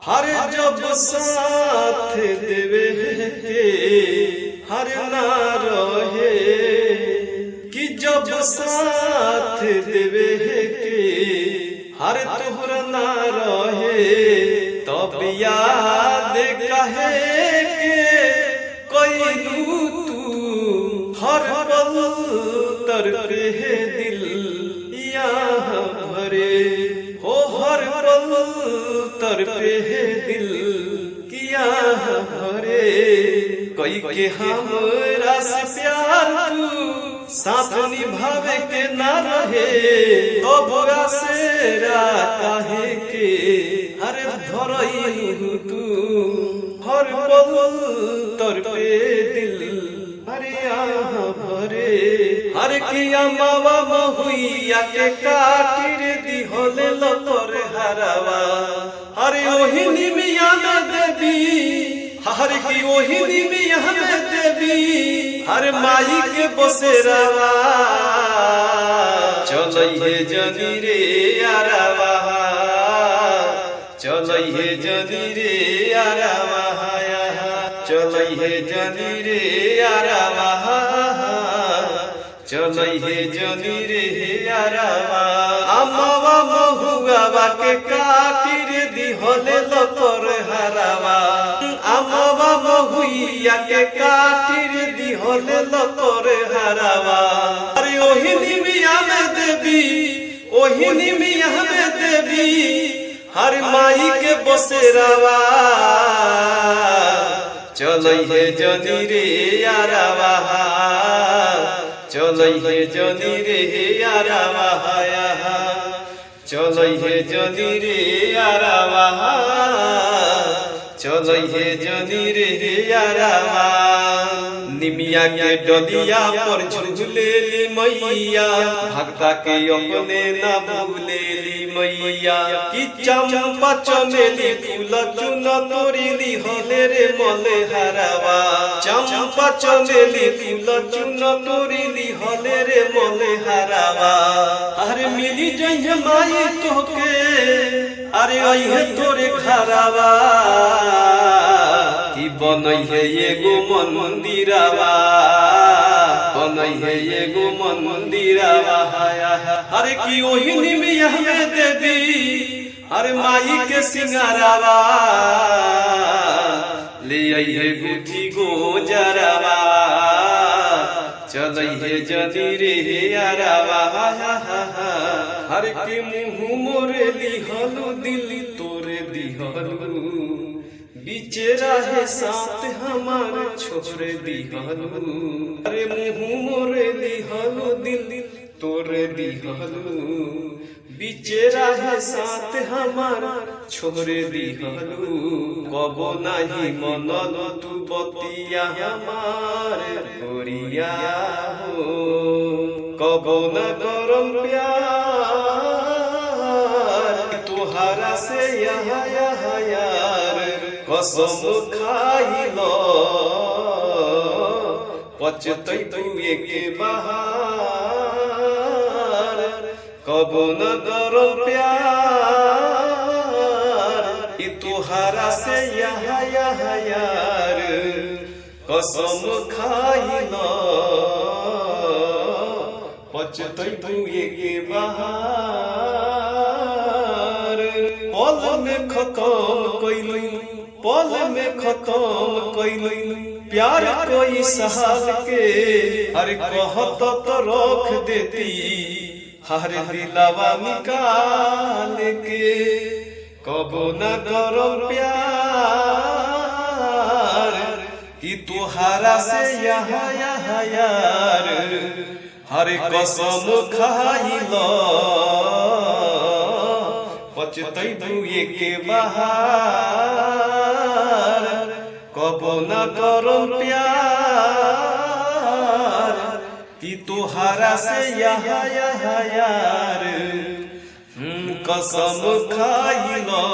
हर जब साथ देवे के हर ना रहे कि जब साथ देवे के हर तोहरा ना रहे तब याद कहे के कोई तू हर पल तरपे दिल यहाँ भरे हो हर पल तरपे दिल किया भरे कोई के हमरा से प्यार तू साथ निभावे के ना रहे तो बोरा से काहे के हर धरई तू हर पल तरपे दिल अरे यहाँ भरे हर किया मावा महुइया के काटिर दिहले लतर हरावा हरे ओही निमिया में देवी हर की ओही निमिया में देवी हर माई के बसेरावा चलई है जनी रे यारावा चलई है जनी रे यारावा चलई है जनी रे यारावा चलई है जनी रे यारावा अम्मावा महुआवा के काटिर दिहले लतर हरावा अम्मावा महुइया के काटिर दिहले लतर हरावा अरे ओही निमिया में देवी ओही निमिया में देवी हर माई के बसेरावा चलई है जनी रे यारावा चलई है जनी रे यारावा चलई है जनी रे यारावा चलई है जनी रे यारावा निमिया के डलिया पर झूलेली मैया भक्ता के अपने ना भूलेली मैया कि चंपा चमेली फूल चुन तोरीली हले रे मले हरावा चंपा चमेली फूल चुन तोरीली हले रे मले हरावा अरे मिली जइहे माई तोके अरे अइहे तोरे घरावा कि बनई है एगो मंदिरावा बनई है एगो मंदिरावा अरे की ओही निमिया में देवी अरे माई के सिंगारावा ले आई है गुठी गोजरावा चलई है जनी रे यारावा हर के मुँह मोरे लिहलु दिल तोरे दिहलु बिचेरा है साथ हमार छोड़ दिहलु अरे मुँह मोरे दिहलु दिल तोरे दिहलु बिचेरा है साथ हमार छोड़ दिहलु कबो नहीं मनल तू बतिया हमार गोरिया हो कबो न करम प्यार तुहरा से यहाँ यार कसम खाइलो पचतई तू एके बहार कबो न करो प्यार ई तुहरा से यहाँ यार कसम खाइलो पचतई तू एके बहार पल में खत्म कइलू पल में खत्म कइलू प्यार कोई साल के अरे कहत तो रख देती हर दिलावा निकाल के कबो न करो प्यार कि तुहरा से यहाँ यार हर कसम खाइलो पचतई तू एके बहार कबो न करो प्यार कि तुहरा से यहाँ यार कसम खाइलो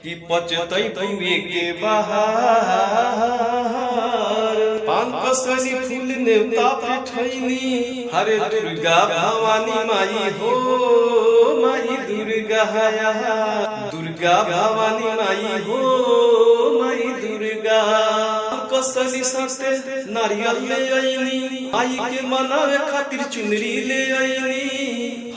कि पचतई तू एके बहार पान कसनी फूल नेवता पिठैनी हरे दुर्गा भवानी माई हो माई दुर्गा दुर्गा दुर्गा भवानी माई हो माई दुर्गा कसली साथे नारियल ले आईनी आई के मनावे खातिर चुनरी ले आईनी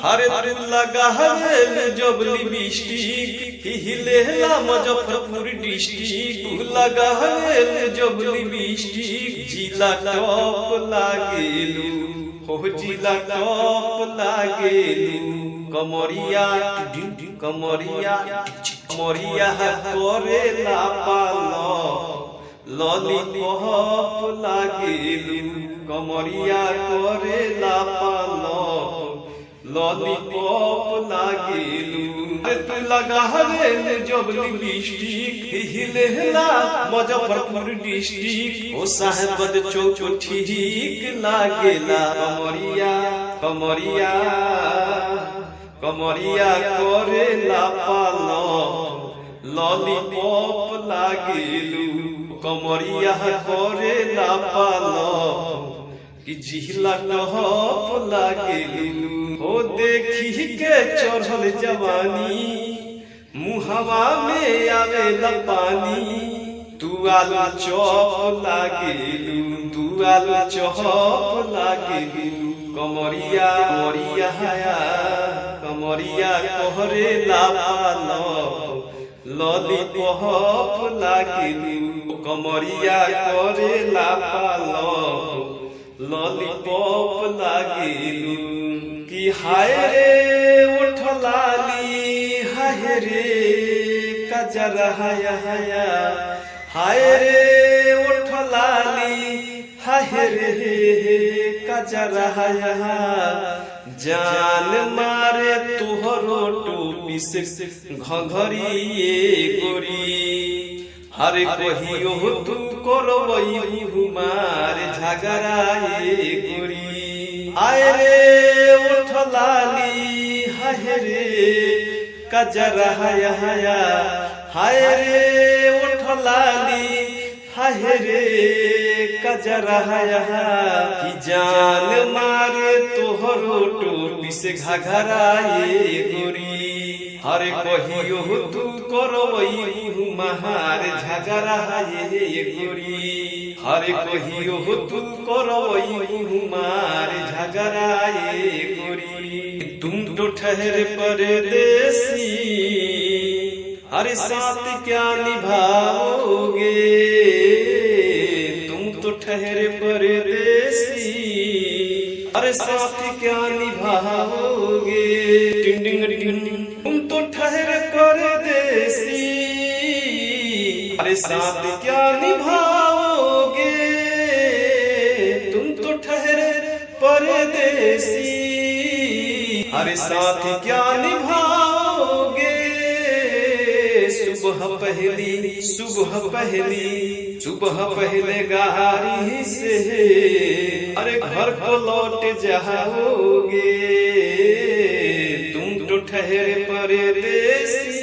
हरे दिल लगा है जबली बिस्टिक हिलेला मुजफ्फरपुर डिस्ट्रिक्ट लगा है जबली बिस्टिक जिला टॉप लागेलू हो जिला टॉप लागेलू कमरिया कमरिया कमरिया करेला पालो लॉलीपॉप लागेलू कमरिया करेला पालो लॉलीपॉप लागेलू तू लगा है जबली डिस्ट्रिक्ट हिलेला मुजफ्फरपुर डिस्ट्रिक्ट ओ साहेबद चौक ठीक लागेला कमरिया कमरिया कमरिया करेला पालो लॉलीपॉप लागेलू कमरिया करेला पालो कि जिला टॉप लागेलू हो देखी के चढ़ल जवानी मुहवा में आवेला पानी तू आलू चौप लागेलू तू आलू चौप लागेलू कमरिया कमरिया कमरिया कहरेला पालो लॉलीपॉप लागेलू कमरिया करेला पालो लॉलीपॉप लागेलू कि हाय रे उठलाली हाय रे कजरा हाया हाया हाय रे उठलाली हाय रे कजरा हाया जान मारे तुहरो टोपी से घघरिए गोरी हरे कहियो तू करबई हुमार झगड़ाए गोरी आए रे उठलाली हाय रे कजरा हाया हाया हाय रे उठलाली हाय रे कजरा हाया कि जान मारे तोहरो टोपी से घघराए गोरी हरे कहियो तू करबई हुमार झगड़ाए गोरी हरे कहियो तू करबई हुमार झगड़ाए गोरी तुम तो ठहरे परदेसी हरे साथ क्या निभाओगे तुम तो ठहरे परदेसी अरे साथ क्या निभाओगे तुम तो ठहरे परदेसी अरे साथ क्या निभाओगे तुम तो ठहरे परदेसी अरे साथ क्या निभाओगे सुबह पहले गाड़ी से अरे घर को लौट जाओगे तुम तो ठहरे परदेसी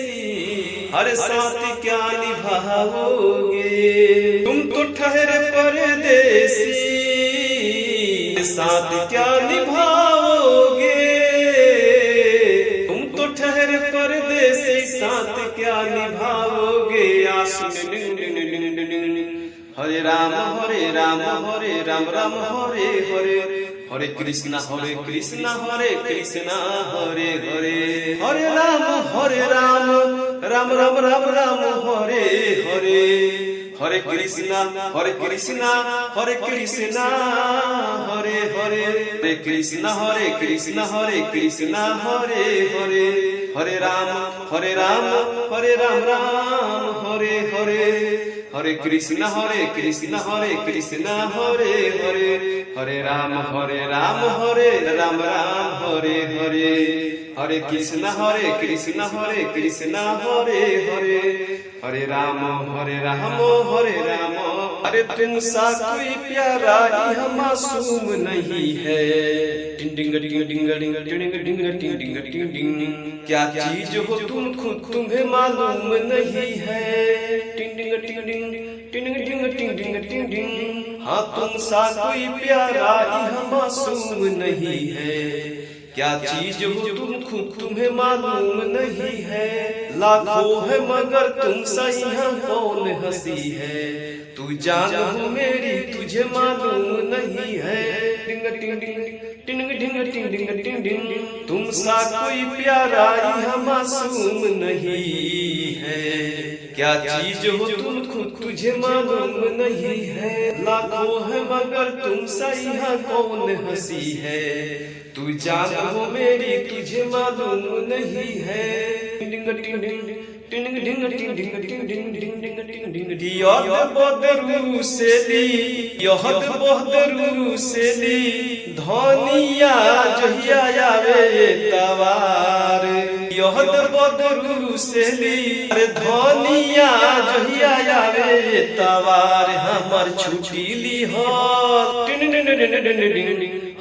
अरे साथ क्या निभाओगे तुम तो ठहरे परदेसी साथ क्या निभाओगे तुम तो ठहरे परदेसी साथ क्या निभाओगे हरे राम राम राम हरे हरे हरे कृष्णा हरे कृष्णा हरे कृष्णा हरे हरे हरे राम राम राम राम राम हरे हरे हरे कृष्णा हरे कृष्णा हरे कृष्णा हरे हरे हरे कृष्णा हरे कृष्णा हरे कृष्णा हरे हरे हरे राम राम राम हरे हरे हरे कृष्णा हरे कृष्णा हरे कृष्णा हरे हरे हरे राम राम राम हरे हरे हरे कृष्णा हरे कृष्णा हरे कृष्णा हरे हरे हरे राम राम अरे तुम सा कोई प्यारा यह मासूम नहीं है क्या चीज हो तुम खुद तुम्हें मालूम नहीं है हाँ तुम सा कोई प्यारा यह मासूम नहीं है क्या चीज हो तुम खुद तुम्हें मालूम नहीं है, लाखों है मगर तुम सही है, कौन हंसी है, तू जान हो मेरी तुझे मालूम नहीं है। टिंग टिंग टिंग टिंग टिंग टिंग टिंग टिंग, तुम सा कोई प्यारा यहाँ मासूम नहीं है। क्या चीज हो तुम खुद तुझे मालूम नहीं है, लाखों है मगर तुम सही है, कौन हंसी है, तू जान हो मेरी तुझे मालूम नहीं है। यहद बदरू से ली, यहद बदरू से ली, धनिया जहिया आवे तवार, यहद बदरू से ली, अरे धनिया जहिया आवे तवार, हमर छुट्टी ली हल,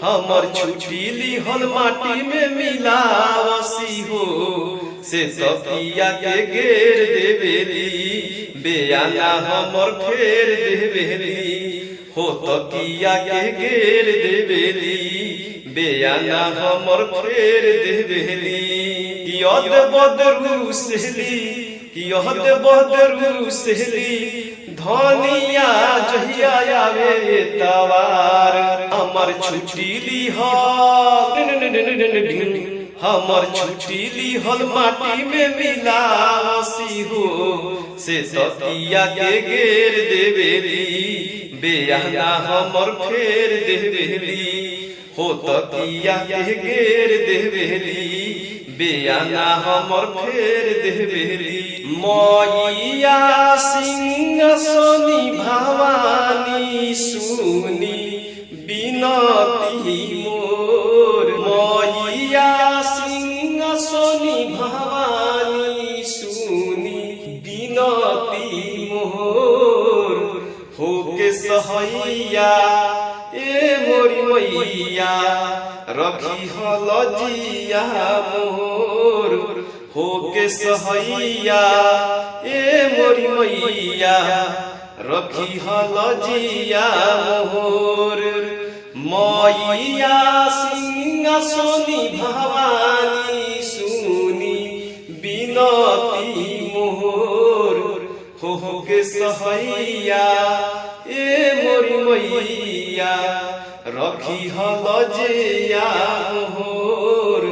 हमर छुट्टी ली हल माटी में मिलावसी हो, से तपिया के घेर देवेली, बेयाना हमर फेर देवेली, हो तपिया के घेर देवेली, बेयाना हमर फेर देवेली। यद बदरू सेली, यद बदरू सेली, धनिया जहिया आवे तवार, हमर छुट्टी ली हल, हमर छुट्टी ली हल माटी में मिलावसी हो, से तपिया के घेर देवेली, बेयाना हमर फेर देवेली, हो तपिया के घेर देवेली, बेयाना हमर फेर देवेली। मैया सिंहासनी भवानी सुनी बिनती मोर, मैया सिंहासनी भवानी सुनी बिनती मोर, होके सहैया ए मोरी मैया रखी हल जिया मोर, होके सहैया ए मोरी मैया रखी हल जिया मोर। मैया सिंहासनी भवानी सुनी बिनती मोर, होके सहैया ए मोरी मैया रखी हल जिया मोर,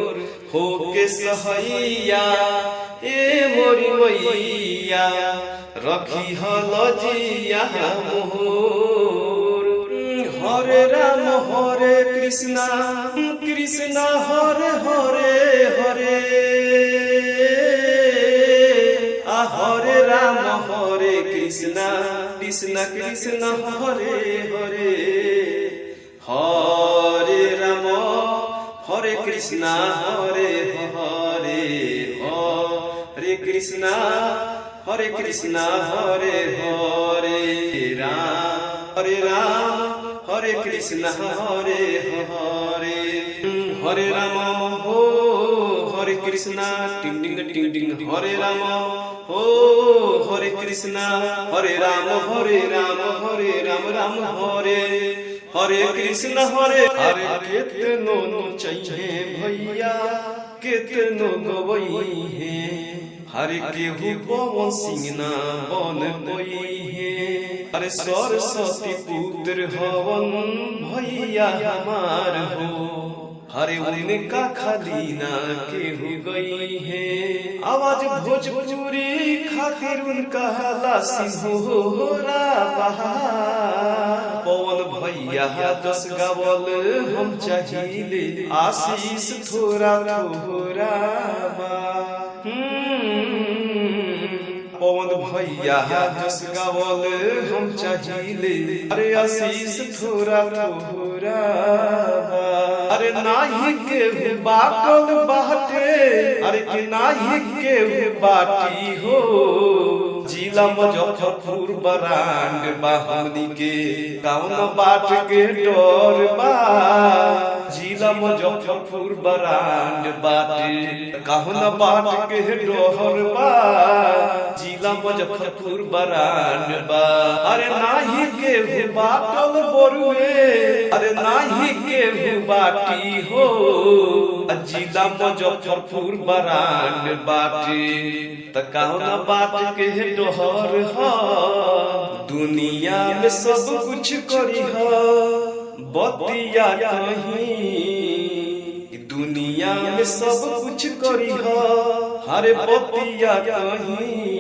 होके सहैया ए मोरी मैया रखी हल जिया मोर। हरे राम हरे कृष्णा कृष्णा हरे हरे हरे, हरे राम हरे कृष्णा कृष्णा कृष्णा हरे हरे, हरे राम हरे कृष्णा हरे हरे, हरे कृष्णा हरे कृष्णा हरे हरे राम, हरे राम हरे कृष्णा हरे हरे, हरे राम हो हरे कृष्णा टिंग टिंग टिंग टिंग, हरे राम हो हरे कृष्णा, हरे राम हरे राम राम हरे, हरे कृष्ण हरे हरे। कितनो चाहिए भैया कितनो गवई है, हरे केहू पवन सिंह ना बन कोई है, अरे सरस्वती पुत्र हवन भैया हमार हो, हरे उनका खाली ना केहू गई है, आवाज भोजपुरी खातिर उनका लासी हो रहा, पवन भैया दस गावल हम चाहिए, आशीष थोड़ा थोड़ा पवन भैया दस गावल हम चाहिए, अरे आशीष थोड़ा थोड़ा, अरे नाही के बाटल बाटे, अरे के नाही के बाटी हो, जिला मुजफ्फरपुर बरांड बाहुनी के कौन बाट के डर बा, जिला मुजफ्फरपुर बरांड बाटे कौन बाट के डर बा, जिला मुजफ्फरपुर बरान बा अरे नाही केहू बाटल बरुए अरे नाही केहू बाटी हो जिला मुजफ्फरपुर बरान बाटे त कहू ना बात के डोहर ह दुनिया में सब कुछ करी ह बतिया कहीं दुनिया में सब कुछ करी हर बतिया कहीं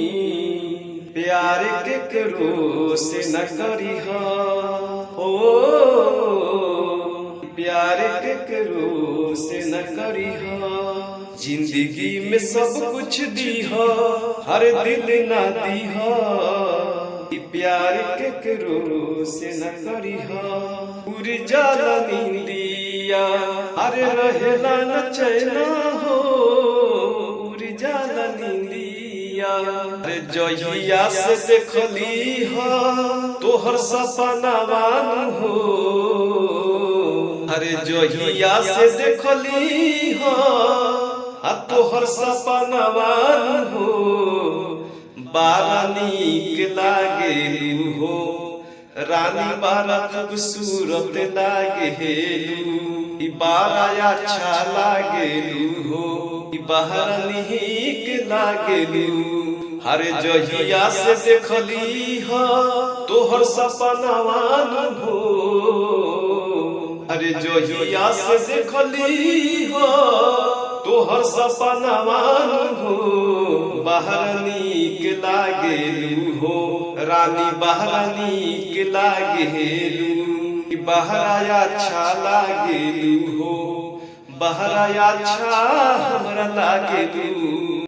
प्यार के करो से न करी ओ प्यार के करो से न करी जिंदगी में सब कुछ दी हर दिल ना दी प्यार के करो से न करी पूरी जाला नींदिया अरे रहेला न चैना हो पूरी जाला नींदिया अरे जहिया से देखली तोहर सपनावान हो अरे जहिया से देखली तोहर सपनावान हो बारा नीक लागेलू हो रानी बारा खूबसूरत लागेलू बारा अच्छा लागेलू हो बाहर नीक लागेलू हर जहिया से देखली तोहर सपनावान हो अरे जहिया से देखली तोहर सपनावान हो बाहर नीक लागेलू हो रानी बाहर नीक लागेलू बाहर अच्छा लागेलू हो बाहर अच्छा हमरा लागेलू